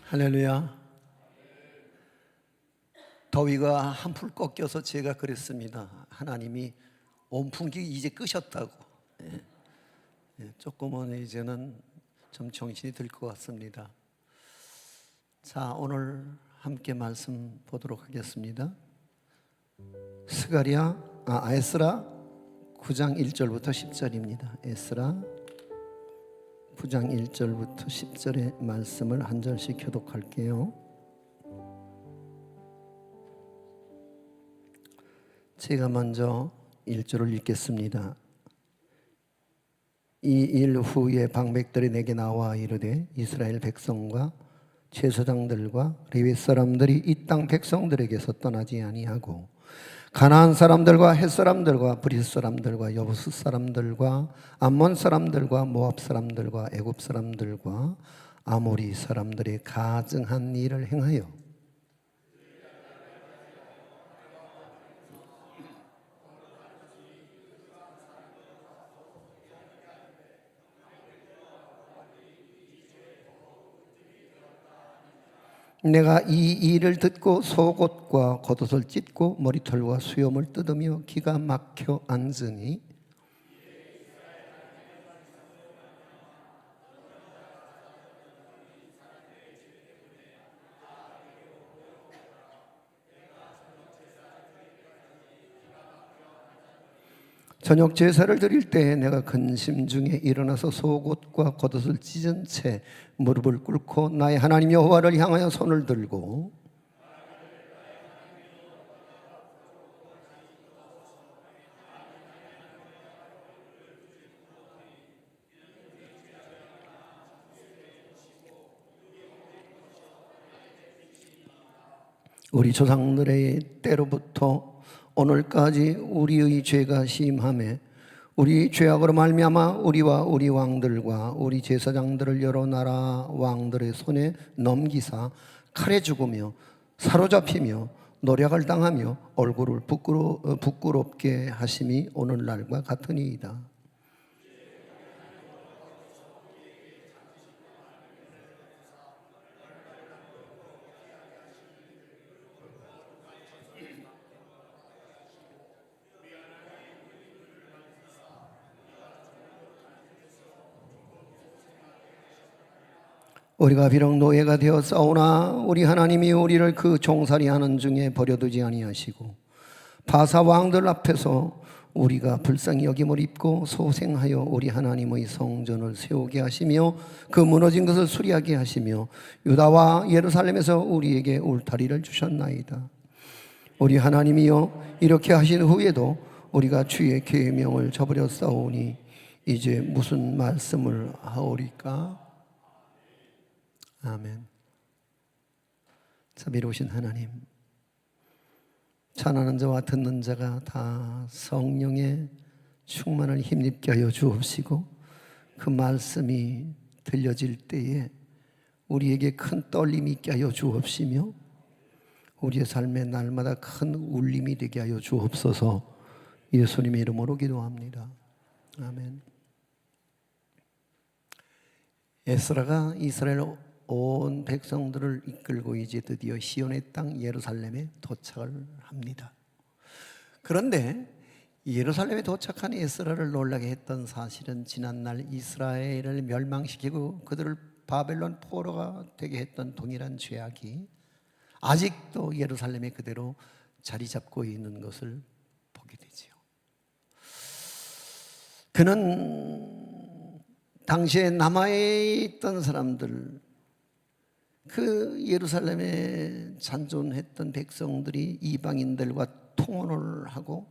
할렐루야. 더위가 한풀 꺾여서 제가 그랬습니다. 하나님이 온풍기 이제 끄셨다고. 조금은 이제는 좀 정신이 들 것 같습니다. 자, 오늘 함께 말씀 보도록 하겠습니다. 에스라 9장 1절부터 10절입니다. 에스라 9장 1절부터 10절의 말씀을 한 절씩 교독할게요. 제가 먼저 1절을 읽겠습니다. 이 일 후에 방백들이 내게 나와 이르되 이스라엘 백성과 제사장들과 레위 사람들이 이 땅 백성들에게서 떠나지 아니하고 가나안 사람들과 헷 사람들과 브릿 사람들과 여부스 사람들과 암몬 사람들과 모압 사람들과 애굽 사람들과 아모리 사람들의 가증한 일을 행하여 내가 이 일을 듣고 속옷과 겉옷을 찢고 머리털과 수염을 뜯으며 기가 막혀 앉으니 저녁 제사를 드릴 때에 내가 근심 중에 일어나서 속옷과 겉옷을 찢은 채 무릎을 꿇고 나의 하나님 여호와를 향하여 손을 들고 우리 조상들의 때로부터 오늘까지 우리의 죄가 심하매 우리 죄악으로 말미암아 우리와 우리 왕들과 우리 제사장들을 여러 나라 왕들의 손에 넘기사 칼에 죽으며 사로잡히며 노략을 당하며 얼굴을 부끄럽게 하심이 오늘날과 같으니이다. 우리가 비록 노예가 되어 싸우나 우리 하나님이 우리를 그 종살이하는 중에 버려두지 아니하시고 바사 왕들 앞에서 우리가 불쌍히 여김을 입고 소생하여 우리 하나님의 성전을 세우게 하시며 그 무너진 것을 수리하게 하시며 유다와 예루살렘에서 우리에게 울타리를 주셨나이다. 우리 하나님이여 이렇게 하신 후에도 우리가 주의 계명을 저버려 싸우니 이제 무슨 말씀을 하오리까? 아멘. 자비로우신 하나님, 전하는 자와 듣는 자가 다 성령의 충만을 힘입게 하여 주옵시고 그 말씀이 들려질 때에 우리에게 큰 떨림이 있게 하여 주옵시며 우리의 삶에 날마다 큰 울림이 되게 하여 주옵소서. 예수님의 이름으로 기도합니다. 아멘. 에스라가 이스라엘 온 백성들을 이끌고 이제 드디어 시온의 땅 예루살렘에 도착을 합니다. 그런데 예루살렘에 도착한 에스라를 놀라게 했던 사실은 지난날 이스라엘을 멸망시키고 그들을 바벨론 포로가 되게 했던 동일한 죄악이 아직도 예루살렘에 그대로 자리 잡고 있는 것을 보게 되지요. 그는 당시에 남아있던 사람들, 그 예루살렘에 잔존했던 백성들이 이방인들과 통혼을 하고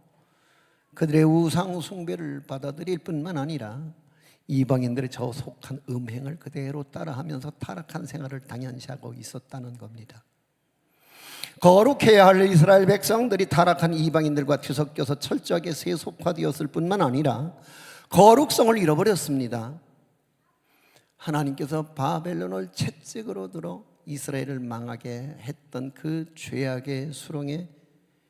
그들의 우상 숭배를 받아들일 뿐만 아니라 이방인들의 저속한 음행을 그대로 따라하면서 타락한 생활을 당연시하고 있었다는 겁니다. 거룩해야 할 이스라엘 백성들이 타락한 이방인들과 뒤섞여서 철저하게 세속화되었을 뿐만 아니라 거룩성을 잃어버렸습니다. 하나님께서 바벨론을 채찍으로 들어 이스라엘을 망하게 했던 그 죄악의 수렁에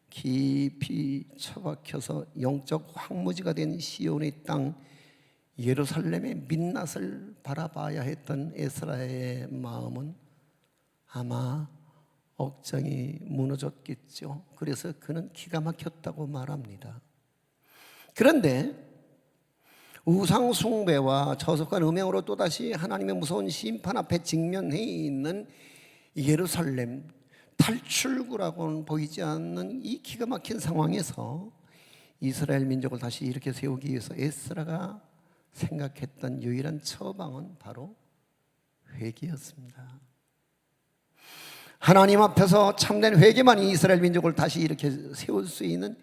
깊이 처박혀서 영적 황무지가 된 시온의 땅 예루살렘의 민낯을 바라봐야 했던 에스라의 마음은 아마 억장이 무너졌겠죠. 그래서 그는 기가 막혔다고 말합니다. 그런데 우상 숭배와 저속한 음행으로 또다시 하나님의 무서운 심판 앞에 직면해 있는 예루살렘, 탈출구라고는 보이지 않는 이 기가 막힌 상황에서 이스라엘 민족을 다시 일으켜 세우기 위해서 에스라가 생각했던 유일한 처방은 바로 회개였습니다. 하나님 앞에서 참된 회개만이 이스라엘 민족을 다시 일으켜 세울 수 있는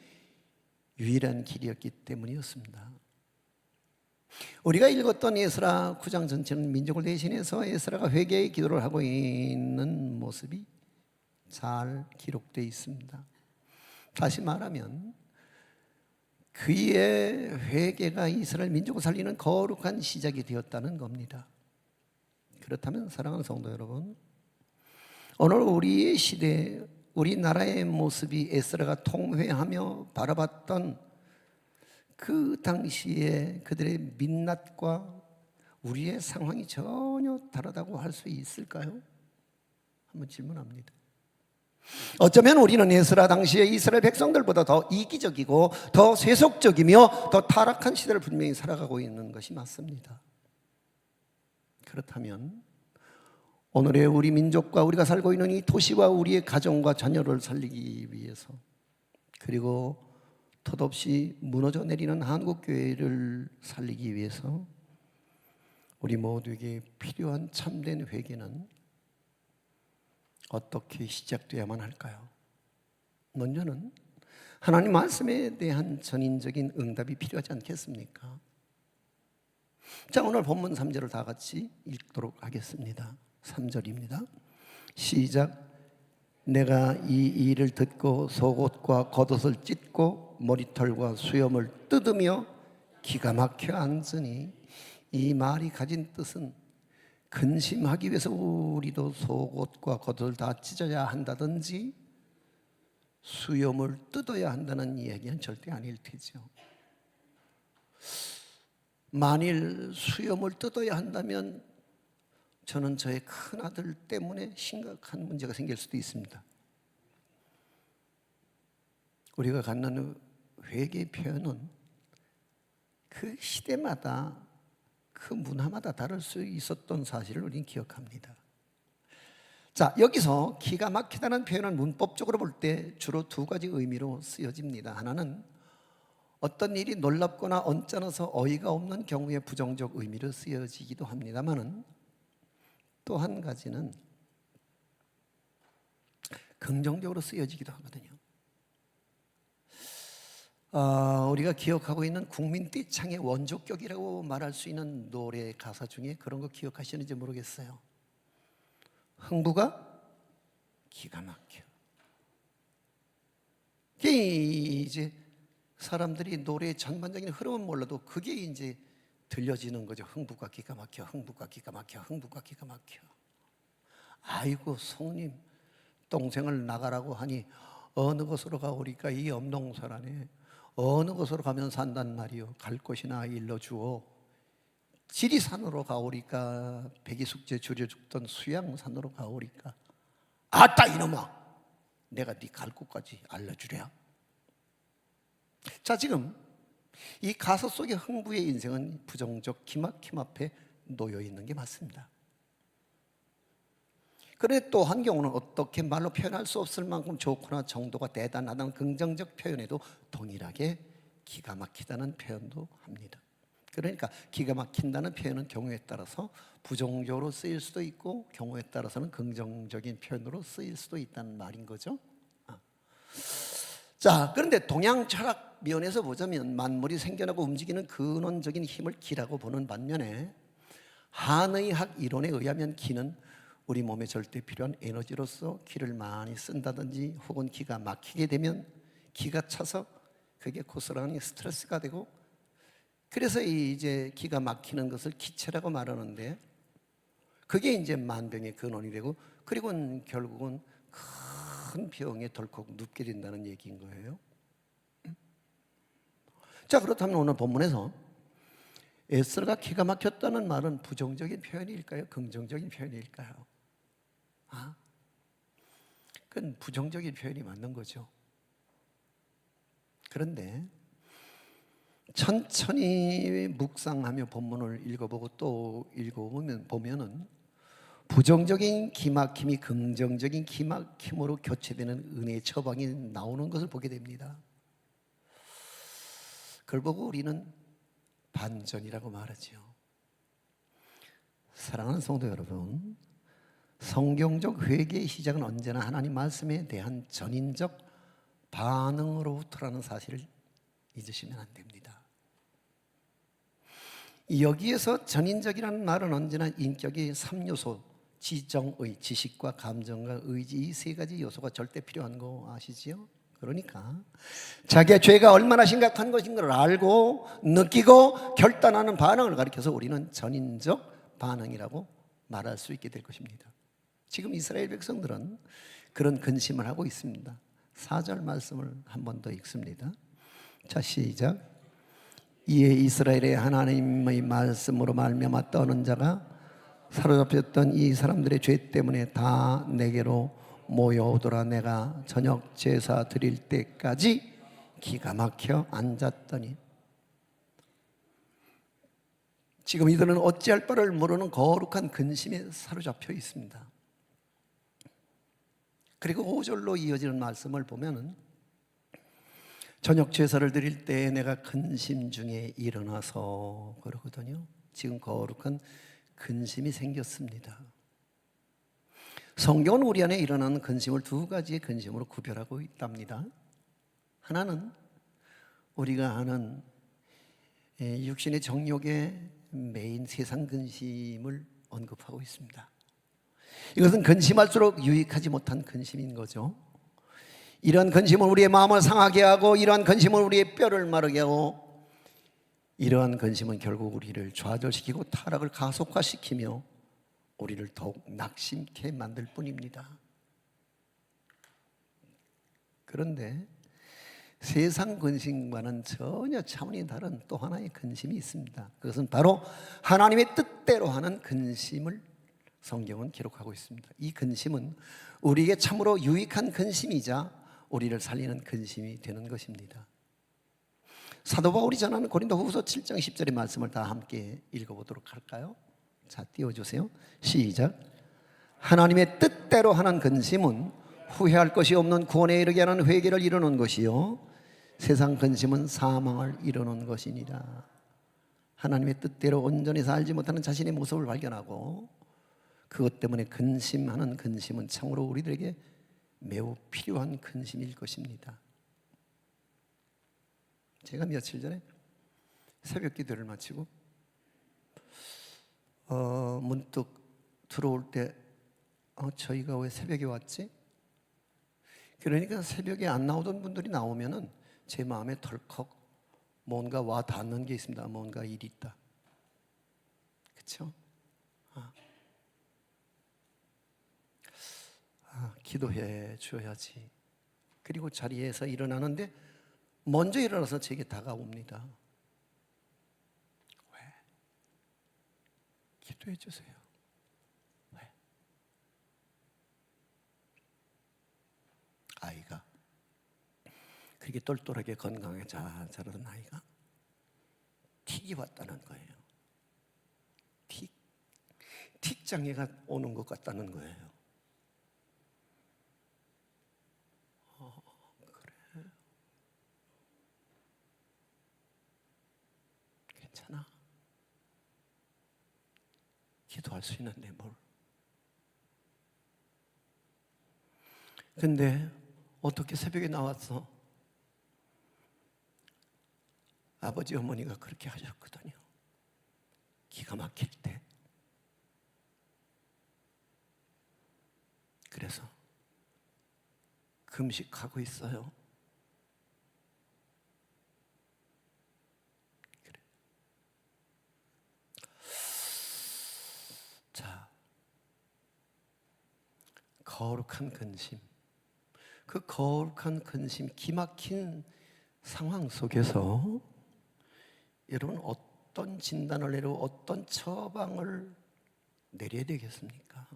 유일한 길이었기 때문이었습니다. 우리가 읽었던 에스라 9장 전체는 민족을 대신해서 에스라가 회개의 기도를 하고 있는 모습이 잘 기록되어 있습니다. 다시 말하면 그의 회개가 이스라엘 민족을 살리는 거룩한 시작이 되었다는 겁니다. 그렇다면 사랑하는 성도 여러분, 오늘 우리의 시대, 우리나라의 모습이 에스라가 통회하며 바라봤던 그 당시에 그들의 민낯과 우리의 상황이 전혀 다르다고 할 수 있을까요? 한번 질문합니다. 어쩌면 우리는 에스라 당시에 이스라엘 백성들보다 더 이기적이고 더 세속적이며 더 타락한 시대를 분명히 살아가고 있는 것이 맞습니다. 그렇다면 오늘의 우리 민족과 우리가 살고 있는 이 도시와 우리의 가정과 자녀를 살리기 위해서, 그리고 덧없이 무너져 내리는 한국교회를 살리기 위해서 우리 모두에게 필요한 참된 회개는 어떻게 시작되어야만 할까요? 먼저는 하나님 말씀에 대한 전인적인 응답이 필요하지 않겠습니까? 자, 오늘 본문 3절을 다 같이 읽도록 하겠습니다. 3절입니다. 시작. 내가 이 일을 듣고 속옷과 겉옷을 찢고 머리털과 수염을 뜯으며 기가 막혀 앉으니, 이 말이 가진 뜻은 근심하기 위해서 우리도 속옷과 겉옷을 다 찢어야 한다든지 수염을 뜯어야 한다는 이야기는 절대 아닐 테죠. 만일 수염을 뜯어야 한다면 저는 저의 큰아들 때문에 심각한 문제가 생길 수도 있습니다. 우리가 갖는 회개 표현은 그 시대마다 그 문화마다 다를 수 있었던 사실을 우리는 기억합니다. 자, 여기서 기가 막히다는 표현은 문법적으로 볼 때 주로 두 가지 의미로 쓰여집니다. 하나는 어떤 일이 놀랍거나 언짢아서 어이가 없는 경우에 부정적 의미로 쓰여지기도 합니다만은, 또 한 가지는 긍정적으로 쓰여지기도 하거든요. 우리가 기억하고 있는 국민 떼창의 원조격이라고 말할 수 있는 노래 가사 중에 그런 거 기억하시는지 모르겠어요. 흥부가 기가 막혀. 그게 이제 사람들이 노래의 전반적인 흐름은 몰라도 그게 이제 들려지는 거죠. 흥부가 기가 막혀, 흥부가 기가 막혀, 흥부가 기가 막혀. 아이고 성님, 동생을 나가라고 하니 어느 곳으로 가오리까? 이 엄동설안에 어느 곳으로 가면 산단 말이요? 갈 곳이나 일러주오. 지리산으로 가오리까? 백이숙제 줄여 죽던 수양산으로 가오리까? 아따 이놈아, 내가 네 갈 곳까지 알려주랴. 자, 지금 이 가사 속의 흥부의 인생은 부정적 기막힘 앞에 놓여 있는 게 맞습니다. 그런데 또 한 경우는 어떻게 말로 표현할 수 없을 만큼 좋거나 정도가 대단하다는 긍정적 표현에도 동일하게 기가 막히다는 표현도 합니다. 그러니까 기가 막힌다는 표현은 경우에 따라서 부정적으로 쓰일 수도 있고 경우에 따라서는 긍정적인 표현으로 쓰일 수도 있다는 말인 거죠. 자, 그런데 동양 철학 면에서 보자면 만물이 생겨나고 움직이는 근원적인 힘을 기라고 보는 반면에 한의학 이론에 의하면 기는 우리 몸에 절대 필요한 에너지로서 기를 많이 쓴다든지 혹은 기가 막히게 되면 기가 차서 그게 고스란히 스트레스가 되고, 그래서 이제 기가 막히는 것을 기체라고 말하는데, 그게 이제 만병의 근원이 되고, 그리고는 결국은 큰 병에 덜컥 눕게 된다는 얘기인 거예요. 자, 그렇다면 오늘 본문에서 에스라가 기가 막혔다는 말은 부정적인 표현일까요? 긍정적인 표현일까요? 그건 부정적인 표현이 맞는 거죠. 그런데 천천히 묵상하며 본문을 읽어보고 또 읽어보면은 부정적인 기막힘이 긍정적인 기막힘으로 교체되는 은혜의 처방이 나오는 것을 보게 됩니다. 그걸 보고 우리는 반전이라고 말하죠. 사랑하는 성도 여러분, 성경적 회개의 시작은 언제나 하나님 말씀에 대한 전인적 반응으로부터라는 사실을 잊으시면 안 됩니다. 여기에서 전인적이라는 말은 언제나 인격의 3요소, 지정의, 지식과 감정과 의지, 이 세 가지 요소가 절대 필요한 거 아시지요? 그러니까 자기의 죄가 얼마나 심각한 것인 걸 알고 느끼고 결단하는 반응을 가리켜서 우리는 전인적 반응이라고 말할 수 있게 될 것입니다. 지금 이스라엘 백성들은 그런 근심을 하고 있습니다. 4절 말씀을 한 번 더 읽습니다. 자, 시작. 이에 이스라엘의 하나님의 말씀으로 말미암아 떠는 자가 사로잡혔던 이 사람들의 죄 때문에 다 내게로 모여오더라. 내가 저녁 제사 드릴 때까지 기가 막혀 앉았더니. 지금 이들은 어찌할 바를 모르는 거룩한 근심에 사로잡혀 있습니다. 그리고 5절로 이어지는 말씀을 보면은 저녁 제사를 드릴 때 내가 근심 중에 일어나서 그러거든요. 지금 거룩한 근심이 생겼습니다. 성경은 우리 안에 일어나는 근심을 두 가지의 근심으로 구별하고 있답니다. 하나는 우리가 아는 육신의 정욕의 메인 세상 근심을 언급하고 있습니다. 이것은 근심할수록 유익하지 못한 근심인 거죠. 이런 근심은 우리의 마음을 상하게 하고, 이러한 근심은 우리의 뼈를 마르게 하고, 이러한 근심은 결국 우리를 좌절시키고 타락을 가속화시키며 우리를 더욱 낙심케 만들 뿐입니다. 그런데 세상 근심과는 전혀 차원이 다른 또 하나의 근심이 있습니다. 그것은 바로 하나님의 뜻대로 하는 근심을 성경은 기록하고 있습니다. 이 근심은 우리에게 참으로 유익한 근심이자 우리를 살리는 근심이 되는 것입니다. 사도 바울이 전하는 고린도후서 7장 10절의 말씀을 다 함께 읽어보도록 할까요? 자, 띄워주세요. 시작. 하나님의 뜻대로 하는 근심은 후회할 것이 없는 구원에 이르게 하는 회개를 이루는 것이요 세상 근심은 사망을 이루는 것이니라. 하나님의 뜻대로 온전히 살지 못하는 자신의 모습을 발견하고 그것 때문에 근심하는 근심은 참으로 우리들에게 매우 필요한 근심일 것입니다. 제가 며칠 전에 새벽 기도를 마치고 문득 들어올 때 저희가 왜 새벽에 왔지? 그러니까 새벽에 안 나오던 분들이 나오면은 제 마음에 덜컥 뭔가 와 닿는 게 있습니다. 뭔가 일이 있다. 그렇죠? 기도해 줘야지. 그리고 자리에서 일어나는데 먼저 일어나서 제게 다가옵니다. 왜? 기도해 주세요. 왜? 아이가 그렇게 똘똘하게 건강하게 잘 자라던 아이가 틱이 왔다는 거예요. 틱장애가 오는 것 같다는 거예요. 그래? 괜찮아? 기도할 수 있는데 뭘? 근데 어떻게 새벽에 나왔어? 아버지 어머니가 그렇게 하셨거든요. 기가 막힐 때. 그래서 금식하고 있어요. 그래. 자, 거룩한 근심. 그 거룩한 근심, 기막힌 상황 속에서 여러분 어떤 진단을 내리고 어떤 처방을 내려야 되겠습니까?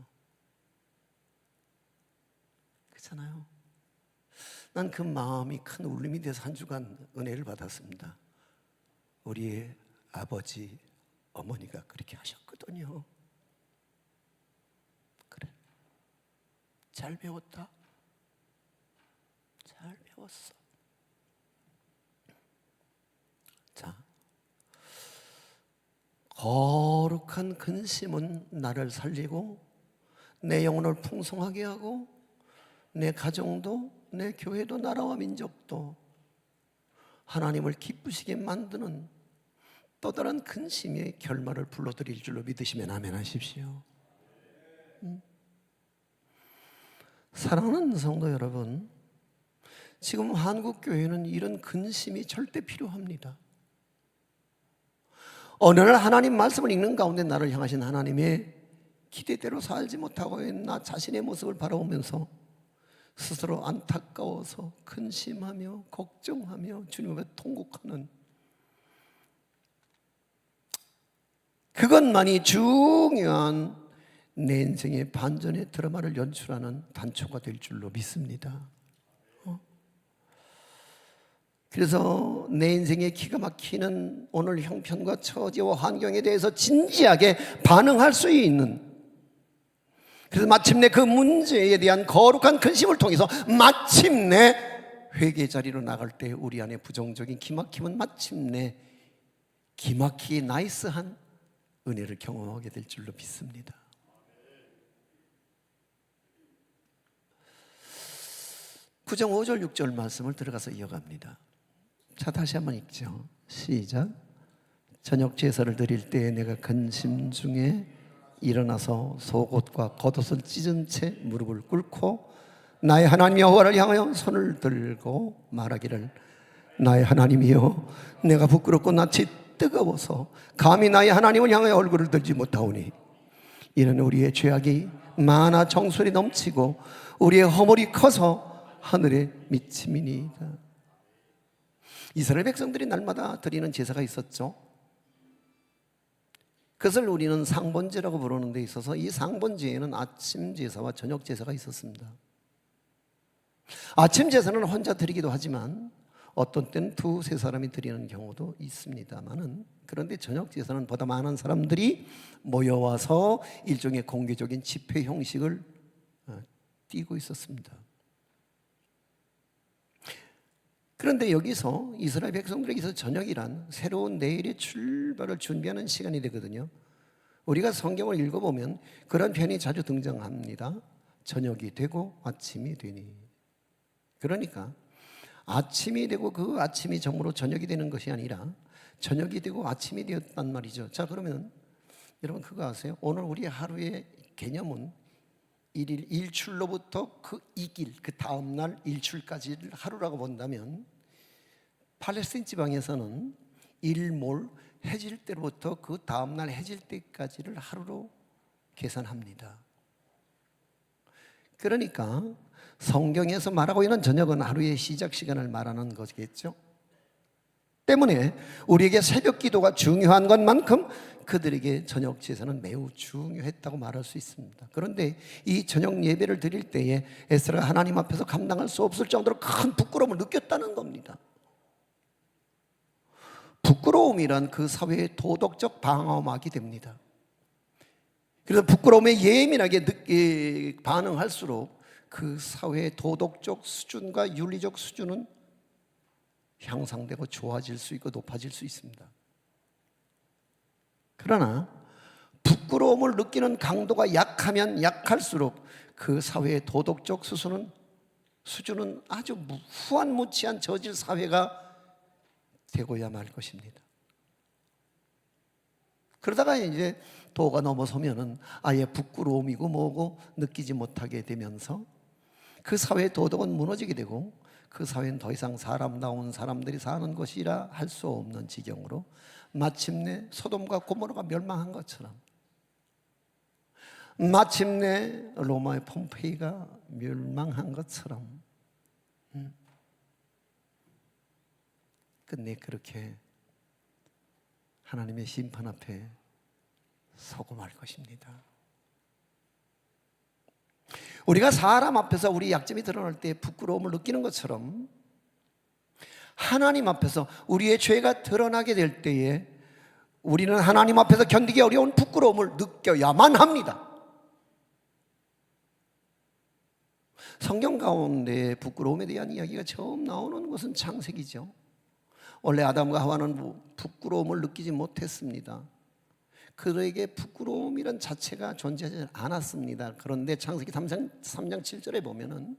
하잖아요. 난 그 마음이 큰 울림이 돼서 한 주간 은혜를 받았습니다. 우리의 아버지, 어머니가 그렇게 하셨거든요. 그래, 잘 배웠다. 잘 배웠어. 자, 거룩한 근심은 나를 살리고 내 영혼을 풍성하게 하고 내 가정도 내 교회도 나라와 민족도 하나님을 기쁘시게 만드는 또 다른 근심의 결말을 불러드릴 줄로 믿으시면 아멘 하십시오. 사랑하는 성도 여러분, 지금 한국교회는 이런 근심이 절대 필요합니다. 어느 날 하나님 말씀을 읽는 가운데 나를 향하신 하나님의 기대대로 살지 못하고 나 자신의 모습을 바라보면서 스스로 안타까워서 근심하며 걱정하며 주님 앞에 통곡하는 그것만이 중요한 내 인생의 반전의 드라마를 연출하는 단초가 될 줄로 믿습니다. 그래서 내 인생의 기가 막히는 오늘 형편과 처지와 환경에 대해서 진지하게 반응할 수 있는, 그래서 마침내 그 문제에 대한 거룩한 근심을 통해서 마침내 회개 자리로 나갈 때 우리 안에 부정적인 기막힘은 마침내 기막히게 나이스한 은혜를 경험하게 될 줄로 믿습니다. 구장 5절 6절 말씀을 들어가서 이어갑니다. 자, 다시 한번 읽죠. 시작. 저녁 제사를 드릴 때에 내가 근심 중에 일어나서 속옷과 겉옷을 찢은 채 무릎을 꿇고 나의 하나님 여호와를 향하여 손을 들고 말하기를, 나의 하나님이여, 내가 부끄럽고 낯이 뜨거워서 감히 나의 하나님을 향하여 얼굴을 들지 못하오니 이는 우리의 죄악이 많아 정술이 넘치고 우리의 허물이 커서 하늘에 미침이니이다. 이스라엘 백성들이 날마다 드리는 제사가 있었죠. 그것을 우리는 상번제라고 부르는 데 있어서 이 상번제에는 아침 제사와 저녁 제사가 있었습니다. 아침 제사는 혼자 드리기도 하지만 어떤 때는 두세 사람이 드리는 경우도 있습니다만은, 그런데 저녁 제사는 보다 많은 사람들이 모여와서 일종의 공개적인 집회 형식을 띠고 있었습니다. 그런데 여기서 이스라엘 백성들에게서 저녁이란 새로운 내일의 출발을 준비하는 시간이 되거든요. 우리가 성경을 읽어보면 그런 표현이 자주 등장합니다. 저녁이 되고 아침이 되니. 그러니까 아침이 되고 그 아침이 정말로 저녁이 되는 것이 아니라 저녁이 되고 아침이 되었단 말이죠. 자, 그러면 여러분 그거 아세요? 오늘 우리 하루의 개념은 일일 일출로부터 그 이길, 그 다음날 일출까지를 하루라고 본다면, 팔레스타인 지방에서는 일몰 해질 때로부터 그 다음날 해질 때까지를 하루로 계산합니다. 그러니까 성경에서 말하고 있는 저녁은 하루의 시작 시간을 말하는 것이겠죠. 때문에 우리에게 새벽 기도가 중요한 것만큼 그들에게 저녁 제사는 매우 중요했다고 말할 수 있습니다. 그런데 이 저녁 예배를 드릴 때에 에스라가 하나님 앞에서 감당할 수 없을 정도로 큰 부끄러움을 느꼈다는 겁니다. 부끄러움이란 그 사회의 도덕적 방어막이 됩니다. 그래서 부끄러움에 예민하게 반응할수록 그 사회의 도덕적 수준과 윤리적 수준은 향상되고 좋아질 수 있고 높아질 수 있습니다. 그러나 부끄러움을 느끼는 강도가 약하면 약할수록 그 사회의 도덕적 수준은 아주 후한무치한 저질 사회가 되고야 말 것입니다. 그러다가 이제 도가 넘어서면은 아예 부끄러움이고 뭐고 느끼지 못하게 되면서 그 사회의 도덕은 무너지게 되고 그 사회는 더 이상 사람다운 사람들이 사는 것이라 할 수 없는 지경으로 마침내 소돔과 고모라가 멸망한 것처럼, 마침내 로마의 폼페이가 멸망한 것처럼 끝내 그렇게 하나님의 심판 앞에 서고 말 것입니다. 우리가 사람 앞에서 우리 약점이 드러날 때 부끄러움을 느끼는 것처럼 하나님 앞에서 우리의 죄가 드러나게 될 때에 우리는 하나님 앞에서 견디기 어려운 부끄러움을 느껴야만 합니다. 성경 가운데 부끄러움에 대한 이야기가 처음 나오는 것은 창세기죠. 원래 아담과 하와는 부끄러움을 느끼지 못했습니다. 그들에게 부끄러움이란 자체가 존재하지 않았습니다. 그런데 창세기 3장 7절에 보면은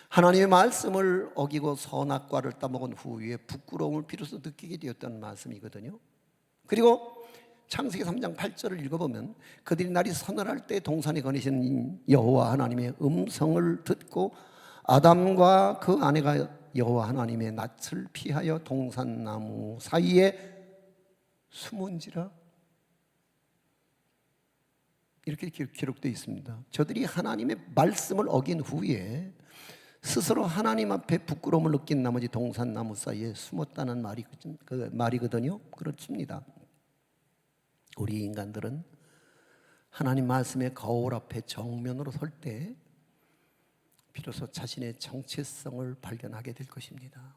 하나님의 말씀을 어기고 선악과를 따먹은 후에 부끄러움을 비로소 느끼게 되었다는 말씀이거든요. 그리고 창세기 3장 8절을 읽어보면 그들이 날이 서늘할 때 동산에 거니신 여호와 하나님의 음성을 듣고 아담과 그 아내가 여호와 하나님의 낯을 피하여 동산나무 사이에 숨은지라. 이렇게 기록되어 있습니다. 저들이 하나님의 말씀을 어긴 후에 스스로 하나님 앞에 부끄러움을 느낀 나머지 동산나무 사이에 숨었다는 말이거든요. 그렇습니다. 우리 인간들은 하나님 말씀의 거울 앞에 정면으로 설 때 비로소 자신의 정체성을 발견하게 될 것입니다.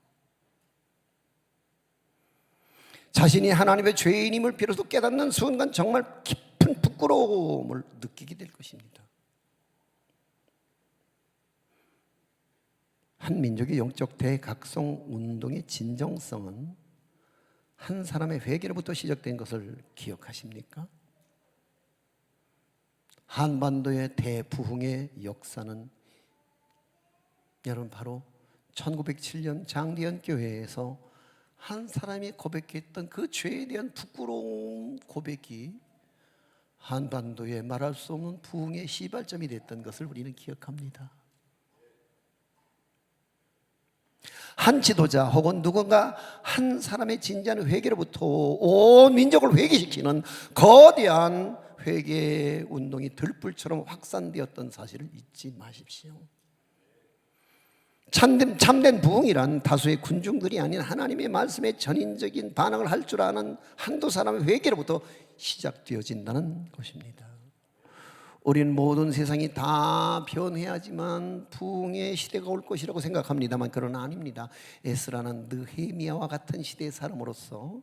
자신이 하나님의 죄인임을 비로소 깨닫는 순간 정말 깊은 부끄러움을 느끼게 될 것입니다. 한 민족의 영적 대각성 운동의 진정성은 한 사람의 회개로부터 시작된 것을 기억하십니까? 한반도의 대부흥의 역사는 여러분 바로 1907년 장대현 교회에서 한 사람이 고백했던 그 죄에 대한 부끄러운 고백이 한반도에 말할 수 없는 부흥의 시발점이 됐던 것을 우리는 기억합니다. 한 지도자 혹은 누군가 한 사람의 진지한 회개로부터 온 민족을 회개시키는 거대한 회개 운동이 들불처럼 확산되었던 사실을 잊지 마십시오. 참된 부흥이란 다수의 군중들이 아닌 하나님의 말씀에 전인적인 반응을 할 줄 아는 한두 사람의 회개로부터 시작되어진다는 것입니다. 우리는 모든 세상이 다 변해야지만 부흥의 시대가 올 것이라고 생각합니다만 그러나 아닙니다. 에스라는 느헤미야와 같은 시대의 사람으로서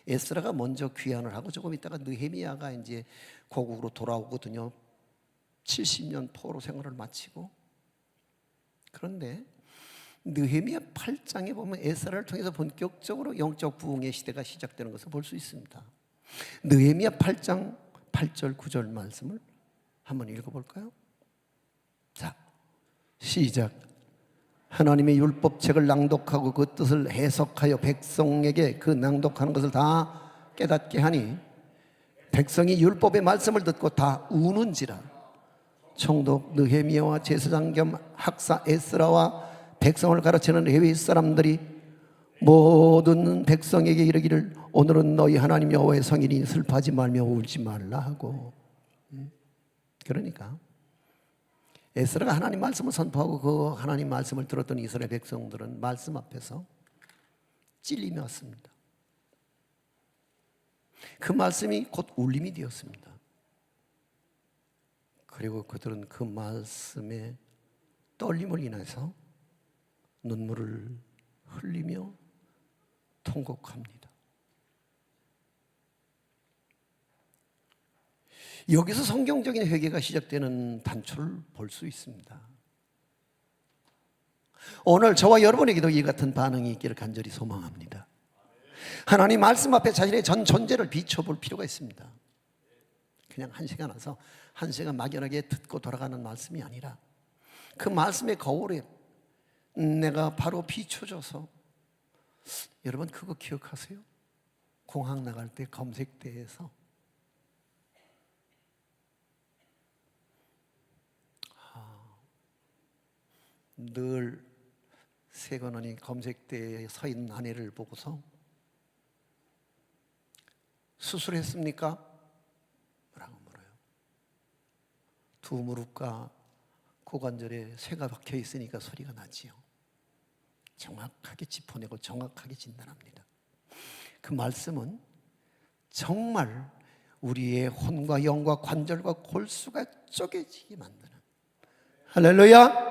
에스라가 먼저 귀환을 하고 조금 있다가 느헤미야가 이제 고국으로 돌아오거든요. 70년 포로 생활을 마치고. 그런데 느헤미야 8장에 보면 에스라를 통해서 본격적으로 영적 부흥의 시대가 시작되는 것을 볼 수 있습니다. 느헤미야 8장 8절 9절 말씀을 한번 읽어볼까요? 자, 시작. 하나님의 율법책을 낭독하고 그 뜻을 해석하여 백성에게 그 낭독하는 것을 다 깨닫게 하니 백성이 율법의 말씀을 듣고 다 우는지라. 총독 느헤미야와 제사장 겸 학사 에스라와 백성을 가르치는 레위 사람들이 모든 백성에게 이르기를 오늘은 너희 하나님 여호와의 성일이니 슬퍼하지 말며 울지 말라 하고. 그러니까 에스라가 하나님 말씀을 선포하고 그 하나님 말씀을 들었던 이스라엘 백성들은 말씀 앞에서 찔림이 왔습니다. 그 말씀이 곧 울림이 되었습니다. 그리고 그들은 그 말씀에 떨림을 인해서 눈물을 흘리며 통곡합니다. 여기서 성경적인 회개가 시작되는 단초를 볼 수 있습니다. 오늘 저와 여러분에게도 이 같은 반응이 있기를 간절히 소망합니다. 하나님 말씀 앞에 자신의 전 존재를 비춰볼 필요가 있습니다. 그냥 한 시간 와서 한 시간 막연하게 듣고 돌아가는 말씀이 아니라 그 말씀의 거울에 내가 바로 비춰져서, 여러분 그거 기억하세요? 공항 나갈 때 검색대에서 늘 세관원이 검색대에 서 있는 아내를 보고서 수술했습니까? 라고 물어요. 두 무릎과 고관절에 쇠가 박혀 있으니까 소리가 나지요. 정확하게 짚어내고 정확하게 진단합니다. 그 말씀은 정말 우리의 혼과 영과 관절과 골수가 쪼개지게 만드는 할렐루야.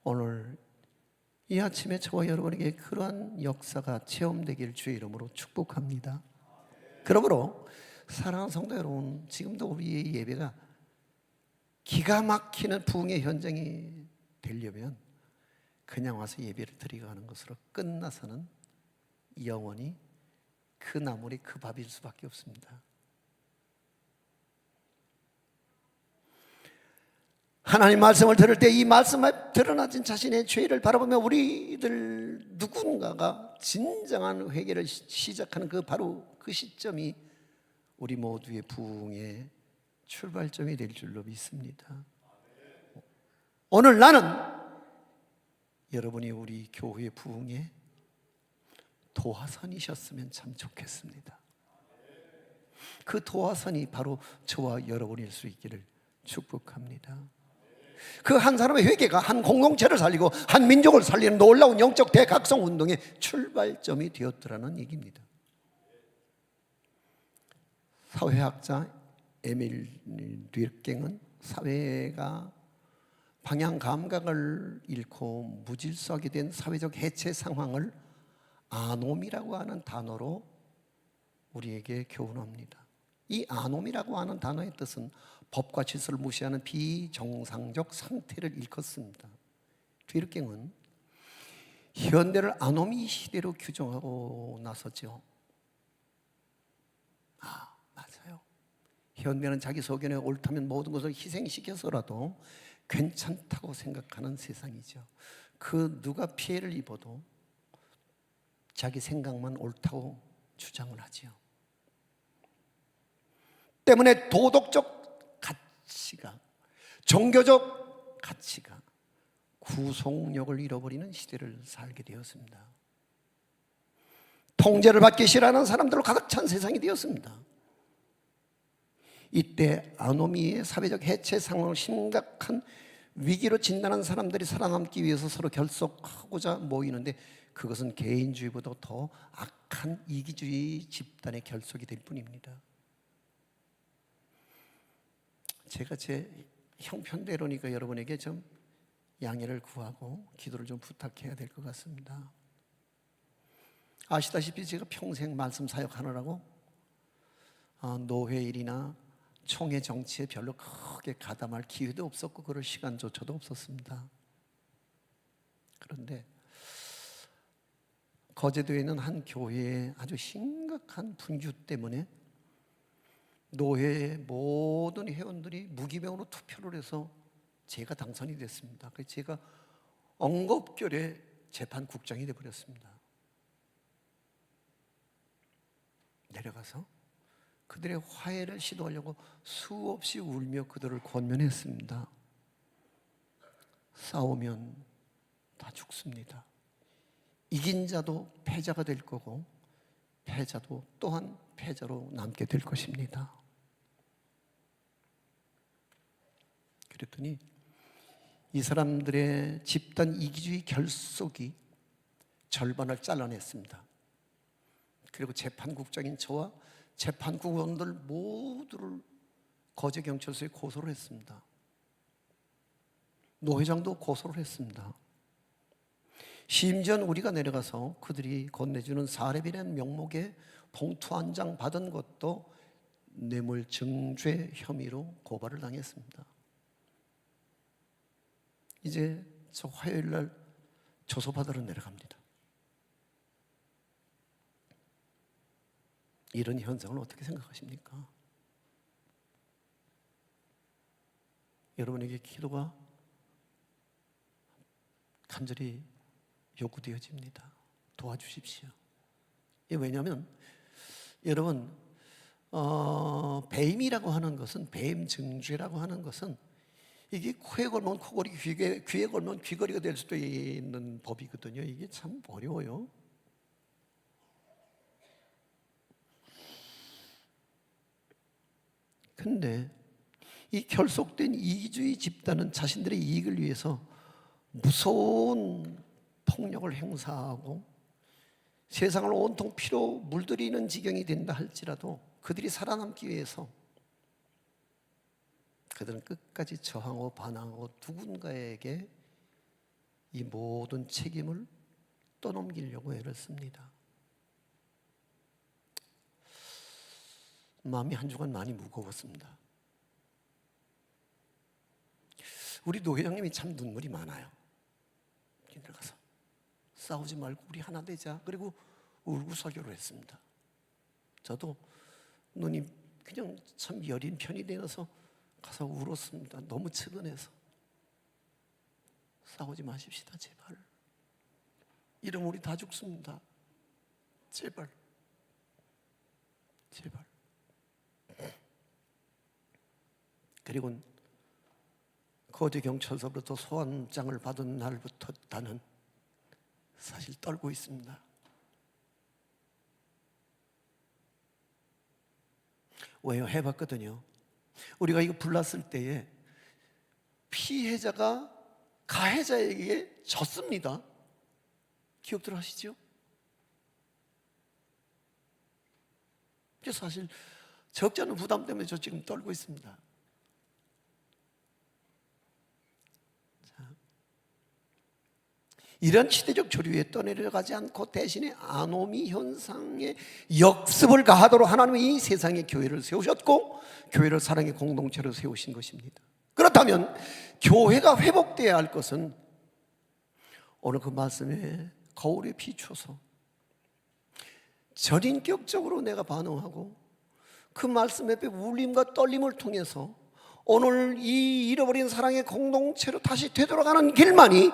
오늘 이 아침에 저와 여러분에게 그러한 역사가 체험되길 주의 이름으로 축복합니다. 그러므로 사랑하는 성도 여러분, 지금도 우리의 예배가 기가 막히는 부흥의 현장이 되려면 그냥 와서 예배를 드리고 하는 것으로 끝나서는 영원히 그 나물이 그 밥일 수밖에 없습니다. 하나님 말씀을 들을 때 이 말씀에 드러나진 자신의 죄를 바라보며 우리들 누군가가 진정한 회개를 시작하는 바로 그 시점이 우리 모두의 부흥의 출발점이 될 줄로 믿습니다. 오늘 나는 여러분이 우리 교회 부흥의 도화선이셨으면 참 좋겠습니다. 그 도화선이 바로 저와 여러분일 수 있기를 축복합니다. 그 한 사람의 회개가 한 공동체를 살리고 한 민족을 살리는 놀라운 영적 대각성 운동의 출발점이 되었더라는 얘기입니다. 사회학자 에밀 듀르갱은 사회가 방향 감각을 잃고 무질서하게 된 사회적 해체 상황을 아노미라고 하는 단어로 우리에게 교훈합니다. 이 아노미라고 하는 단어의 뜻은 법과 질서를 무시하는 비정상적 상태를 일컫습니다. 듀르갱은 현대를 아노미 시대로 규정하고 나섰죠. 맞아요. 현대는 자기 소견에 옳다면 모든 것을 희생시켜서라도 괜찮다고 생각하는 세상이죠. 그 누가 피해를 입어도 자기 생각만 옳다고 주장을 하지요. 때문에 도덕적 가치가, 종교적 가치가 구속력을 잃어버리는 시대를 살게 되었습니다. 통제를 받기 싫어하는 사람들로 가득 찬 세상이 되었습니다. 이때 아노미의 사회적 해체 상황을 심각한 위기로 진단한 사람들이 살아남기 위해서 서로 결속하고자 모이는데 그것은 개인주의보다 더 악한 이기주의 집단의 결속이 될 뿐입니다. 제가 제 형편대로니까 여러분에게 좀 양해를 구하고 기도를 좀 부탁해야 될 것 같습니다. 아시다시피 제가 평생 말씀 사역하느라고 노회 일이나 총회 정치에 별로 크게 가담할 기회도 없었고 그럴 시간조차도 없었습니다. 그런데 거제도에 있는 한 교회의 아주 심각한 분규 때문에 노회의 모든 회원들이 무기명으로 투표를 해서 제가 당선이 됐습니다. 그래서 제가 엉겁결에 재판국장이 되어버렸습니다. 내려가서 그들의 화해를 시도하려고 수없이 울며 그들을 권면했습니다. 싸우면 다 죽습니다. 이긴 자도 패자가 될 거고 패자도 또한 패자로 남게 될 것입니다. 그랬더니 이 사람들의 집단 이기주의 결속이 절반을 잘라냈습니다. 그리고 재판국장인 저와 재판국원들 모두를 거제경찰서에 고소를 했습니다. 노회장도 고소를 했습니다. 심지어 우리가 내려가서 그들이 건네주는 사례비라는 명목의 봉투 한 장 받은 것도 뇌물 증죄 혐의로 고발을 당했습니다. 이제 저 화요일 날 조소받으러 내려갑니다. 이런 현상을 어떻게 생각하십니까? 여러분에게 기도가 간절히 요구되어집니다. 도와주십시오. 왜냐하면 여러분 배임이라고 하는 것은, 배임 증죄라고 하는 것은 이게 코에 걸면 코걸이, 귀에 걸면 귀걸이가 될 수도 있는 법이거든요. 이게 참 어려워요. 근데 이 결속된 이기주의 집단은 자신들의 이익을 위해서 무서운 폭력을 행사하고 세상을 온통 피로 물들이는 지경이 된다 할지라도 그들이 살아남기 위해서 그들은 끝까지 저항하고 반항하고 누군가에게 이 모든 책임을 떠넘기려고 애를 씁니다. 마음이 한 주간 많이 무거웠습니다. 우리 노 회장님이 참 눈물이 많아요. 길을 가서 싸우지 말고 우리 하나 되자. 그리고 울고 설교를 했습니다. 저도 눈이 그냥 참 여린 편이 되어서 가서 울었습니다. 너무 측은해서. 싸우지 마십시다 제발. 이러면 우리 다 죽습니다. 제발. 제발. 그리고 거제 경찰서로부터 소환장을 받은 날부터 나는 사실 떨고 있습니다. 왜요? 해봤거든요. 우리가 이거 불났을 때에 피해자가 가해자에게 졌습니다. 기억들 하시죠? 사실 적지 않은 부담 때문에 저 지금 떨고 있습니다. 이런 시대적 조류에 떠내려가지 않고 대신에 아노미 현상의 역습을 가하도록 하나님이 이 세상에 교회를 세우셨고 교회를 사랑의 공동체로 세우신 것입니다. 그렇다면 교회가 회복되어야 할 것은 오늘 그 말씀에 거울에 비춰서 전인격적으로 내가 반응하고 그 말씀 앞에 울림과 떨림을 통해서 오늘 이 잃어버린 사랑의 공동체로 다시 되돌아가는 길만이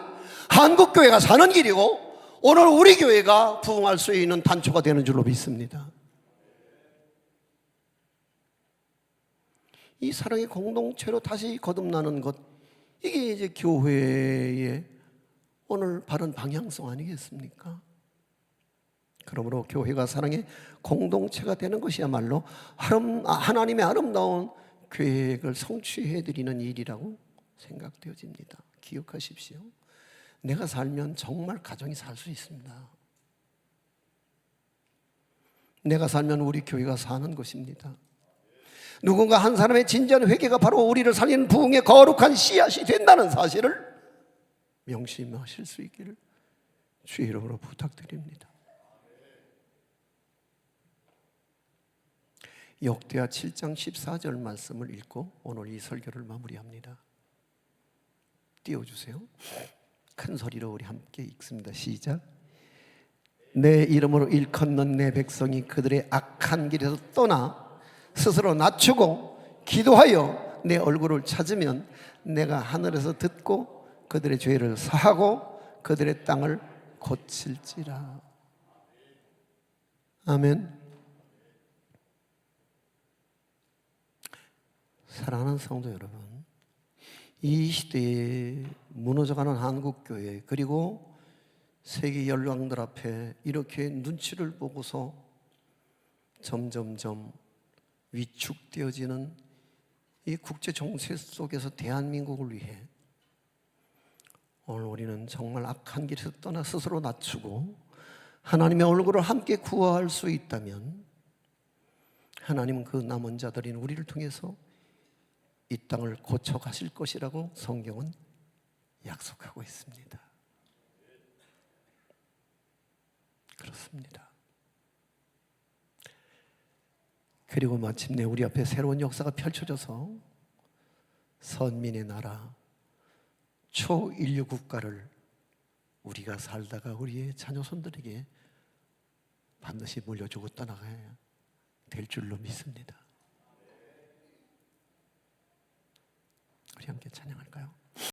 한국교회가 사는 길이고 오늘 우리 교회가 부흥할 수 있는 단초가 되는 줄로 믿습니다. 이 사랑의 공동체로 다시 거듭나는 것, 이게 이제 교회의 오늘 바른 방향성 아니겠습니까? 그러므로 교회가 사랑의 공동체가 되는 것이야말로 하나님의 아름다운 계획을 성취해드리는 일이라고 생각되어집니다. 기억하십시오. 내가 살면 정말 가정이 살 수 있습니다. 내가 살면 우리 교회가 사는 것입니다. 누군가 한 사람의 진지한 회개가 바로 우리를 살리는 부흥의 거룩한 씨앗이 된다는 사실을 명심하실 수 있기를 주의 이름으로 부탁드립니다. 역대하 7장 14절 말씀을 읽고 오늘 이 설교를 마무리합니다. 띄워주세요. 큰 소리로 우리 함께 읽습니다. 시작. 내 이름으로 일컫는 내 백성이 그들의 악한 길에서 떠나 스스로 낮추고 기도하여 내 얼굴을 찾으면 내가 하늘에서 듣고 그들의 죄를 사하고 그들의 땅을 고칠지라. 아멘. 사랑하는 성도 여러분, 이 시대에 무너져가는 한국교회 그리고 세계 열강들 앞에 이렇게 눈치를 보고서 점점점 위축되어지는 이 국제 정세 속에서 대한민국을 위해 오늘 우리는 정말 악한 길에서 떠나 스스로 낮추고 하나님의 얼굴을 함께 구할 수 있다면 하나님은 그 남은 자들인 우리를 통해서 이 땅을 고쳐가실 것이라고 성경은 약속하고 있습니다. 그렇습니다. 그리고 마침내 우리 앞에 새로운 역사가 펼쳐져서 선민의 나라, 초인류 국가를 우리가 살다가 우리의 자녀손들에게 반드시 물려주고 떠나가야 될 줄로 믿습니다. 우리 함께 찬양할까요?